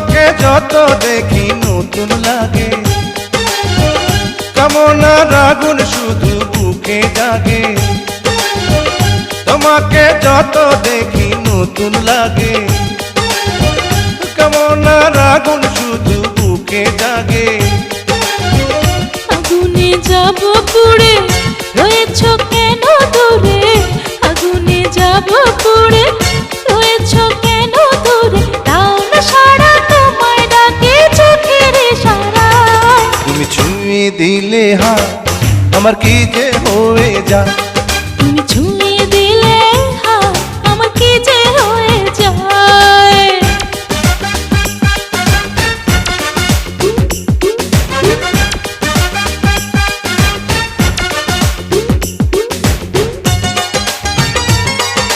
তোমাকে যত দেখি নতুন লাগে, কামনার আগুন শুধু বুকে জাগে। তোমাকে যত দেখি নতুন লাগে, কামনার আগুন শুধু বুকে জাগে। আগুনে যাব পুড়ে, রয়েছ কেন দূরে? আগুনে যাব পুড়ে, রয়েছ কেন দূরে? দাও না সারা, তোমায় ডাকে চোখের ইশারায়। তুমি ছুঁয়ে দিলে হাত, আমার কি যে হয়ে যায়। তুমি